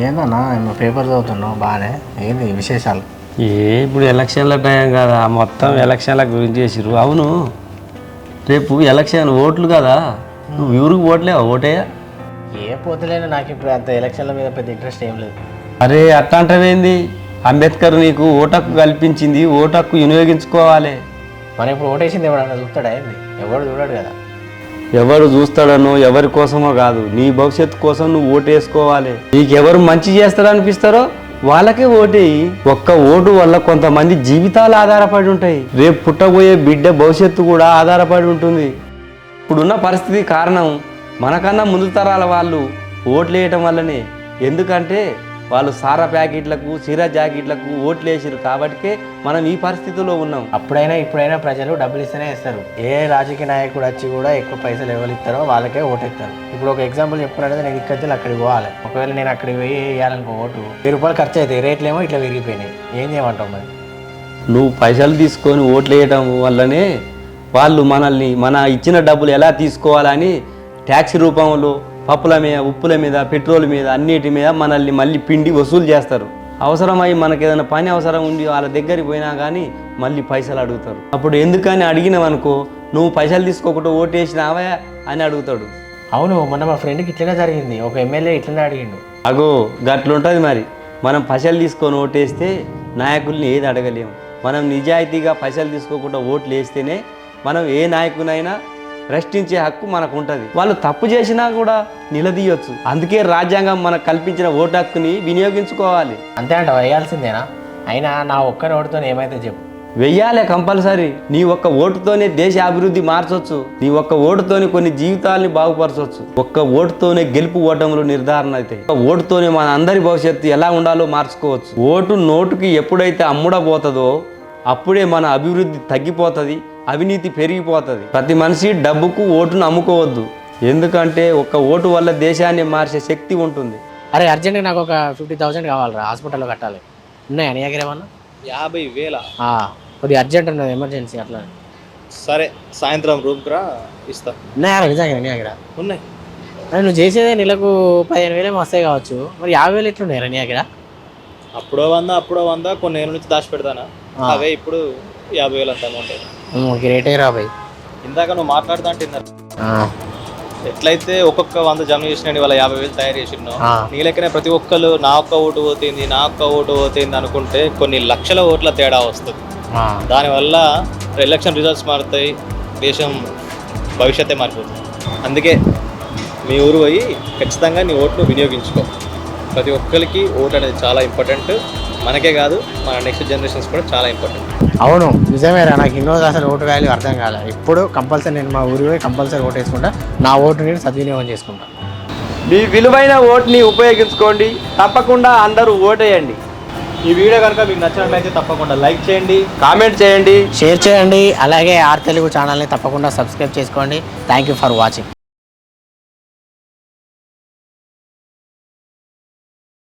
ఏందన్నా ఏమో పేపర్ చదువుతున్నావు బాగానే, ఏంది విశేషాలు? ఇప్పుడు ఎలక్షన్ల టైం కదా, మొత్తం ఎలక్షన్ల గురించి చేసిర్రు. అవును, రేపు ఎలక్షన్ ఓట్లు కదా, నువ్వు ఊరికి ఓట్లేవా? ఓటేయా? ఏ పోతలేను, నాకు ఇప్పుడు అంత ఎలక్షన్ల మీద పెద్ద ఇంట్రెస్ట్ ఏం లేదు. అరే అట్లా అంటావేంది? అంబేద్కర్ నీకు ఓటక్కు కల్పించింది, ఓటక్కు వినియోగించుకోవాలి. మనం ఇప్పుడు ఓటేసింది ఎవడన్నా చూస్తాడా? ఏంది ఎవడు చూడాడు కదా. ఎవరు చూస్తాడనో ఎవరి కోసమో కాదు, నీ భవిష్యత్తు కోసం నువ్వు ఓటేసుకోవాలి. నీకెవరు మంచి చేస్తారనిపిస్తారో వాళ్ళకే ఓటేయి. ఒక్క ఓటు వల్ల కొంతమంది జీవితాలు ఆధారపడి ఉంటాయి. రేపు పుట్టబోయే బిడ్డ భవిష్యత్తు కూడా ఆధారపడి ఉంటుంది. ఇప్పుడున్న పరిస్థితి కారణం మనకన్నా ముందు తరాల వాళ్ళు ఓట్లు వేయటం వల్లనే. ఎందుకంటే వాళ్ళు సారా ప్యాకెట్లకు, చీర జాకెట్లకు ఓట్లు వేసారు కాబట్టికే మనం ఈ పరిస్థితిలో ఉన్నాం. అప్పుడైనా ఇప్పుడైనా ప్రజలు డబ్బులు ఇస్తేనే ఇస్తారు. ఏ రాజకీయ నాయకుడు వచ్చి కూడా ఎక్కువ పైసలు ఎవరు ఇస్తారో వాళ్ళకే ఓటేస్తారు. ఇప్పుడు ఒక ఎగ్జాంపుల్ చెప్పాలంటే, నేను ఇక్కడికి అక్కడికి పోవాలి. ఒకవేళ నేను అక్కడికి పోయి వేయాలనుకో ఓటు 1000 రూపాయలు ఖర్చు అవుతాయి, రేట్లు ఏమో ఇట్లా విరిగిపోయినాయి. ఏం చేయమంటావు మరి? నువ్వు పైసలు తీసుకొని ఓట్లు వేయటం వల్లనే వాళ్ళు మనల్ని మన ఇచ్చిన డబ్బులు ఎలా తీసుకోవాలని ట్యాక్స్ రూపంలో పప్పుల మీద, ఉప్పుల మీద, పెట్రోల్ మీద, అన్నిటి మీద మనల్ని మళ్ళీ పిండి వసూలు చేస్తారు. అవసరమై మనకి ఏదైనా పని అవసరం ఉండి వాళ్ళ దగ్గరికి పోయినా కానీ మళ్ళీ పైసలు అడుగుతారు. అప్పుడు ఎందుకని అడిగినావనుకో, నువ్వు పైసలు తీసుకోకుండా ఓటేసినావా అని అడుగుతాడు. అవును, మొన్న మా ఫ్రెండ్కి ఇట్లనే జరిగింది. ఒక ఎమ్మెల్యే ఇట్లనే అడిగిండు. అగో గట్లుంటుంది మరి. మనం పైసలు తీసుకొని ఓటేస్తే నాయకుల్ని ఏది అడగలేము. మనం నిజాయితీగా పైసలు తీసుకోకుండా ఓట్లు వేస్తేనే మనం ఏ నాయకునైనా ప్రశ్నించే హక్కు మనకు ఉంటుంది. వాళ్ళు తప్పు చేసినా కూడా నిలదీయొచ్చు. అందుకే రాజ్యాంగం మనకు కల్పించిన ఓటు హక్కుని వినియోగించుకోవాలి. అంతే అంట, వేయాల్సిందేనా? అయినా నా ఒక్కరి ఓటుతో ఏమైతే చెప్పు. వెయ్యాలే కంపల్సరీ. నీ ఒక్క ఓటుతోనే దేశ అభివృద్ధి మార్చొచ్చు. నీ ఒక్క ఓటుతోనే కొన్ని జీవితాలని బాగుపరచవచ్చు. ఒక్క ఓటుతోనే గెలుపు ఓటములు నిర్ధారణ అవుతాయి. ఒక్క ఓటుతోనే మన అందరి భవిష్యత్తు ఎలా ఉండాలో మార్చుకోవచ్చు. ఓటు నోటుకి ఎప్పుడైతే అమ్ముడబోతుందో అప్పుడే మన అభివృద్ధి తగ్గిపోతుంది, అవినీతి పెరిగిపోతుంది. ప్రతి మనిషి డబ్బుకు ఓటును అమ్ముకోవద్దు. ఎందుకంటే ఒక్క ఓటు వల్ల దేశాన్ని మార్చే శక్తి ఉంటుంది. అరే అర్జెంట్గా నాకు ఒక 50,000 కావాలరా, హాస్పిటల్లో కట్టాలి. ఉన్నాయా నీ దగ్గర ఏమన్నా? 50,000 కొద్దిగా అర్జెంట్ ఉన్నది, ఎమర్జెన్సీ అట్లా. సరే, సాయంత్రం రూమ్కి రా, ఇస్తా. ఉన్నాయా నిజంగా నీ దగ్గర? ఉన్నాయి. అరే నువ్వు చేసేదే నెలకు 15,000 వస్తాయి కావచ్చు, మరి 50,000 ఎట్లున్నాయరా నీ దగ్గర? అప్పుడో 100 కొన్ని ఏళ్ళ నుంచి దాచి పెడతానా, అవే ఇప్పుడు 50,000 అంత అమౌంట్. రేటే రాబాయి. ఇందాక నువ్వు మాట్లాడుతా అంటే ఎట్లయితే ఒక్కొక్క 100 జమ చేసినండి వాళ్ళ 50,000 తయారు చేసినావు, నీ లెక్కనే ప్రతి ఒక్కరు నా ఒక్క ఓటు పోతుంది, నా ఒక్క ఓటు పోతుంది అనుకుంటే కొన్ని లక్షల ఓట్ల తేడా వస్తుంది. దానివల్ల ఎలక్షన్ రిజల్ట్స్ మారుతాయి, దేశం భవిష్యత్తే మారిపోతుంది. అందుకే మీ ఊరు పోయి ఖచ్చితంగా నీ ఓటును వినియోగించుకో. ప్రతి ఒక్కరికి ఓటు అనేది చాలా ఇంపార్టెంట్. మనకే కాదు, మన నెక్స్ట్ జనరేషన్స్ కూడా చాలా ఇంపార్టెంట్. అవును నిజమేరా, నాకు ఇన్నో అసలు ఓటు వాల్యూ అర్థం కాలే. ఇప్పుడు కంపల్సరీ నేను మా ఊరి పోయి కంపల్సరీ ఓటు వేసుకుంటా. నా ఓటు నేను సద్వినియోగం చేసుకుంటా. మీ విలువైన ఓటుని ఉపయోగించుకోండి. తప్పకుండా అందరూ ఓటేయండి. ఈ వీడియో కనుక మీకు నచ్చినట్లయితే తప్పకుండా లైక్ చేయండి, కామెంట్ చేయండి, షేర్ చేయండి. అలాగే ఆర్ తెలుగు ఛానల్ని తప్పకుండా సబ్స్క్రైబ్ చేసుకోండి. Thank you for watching.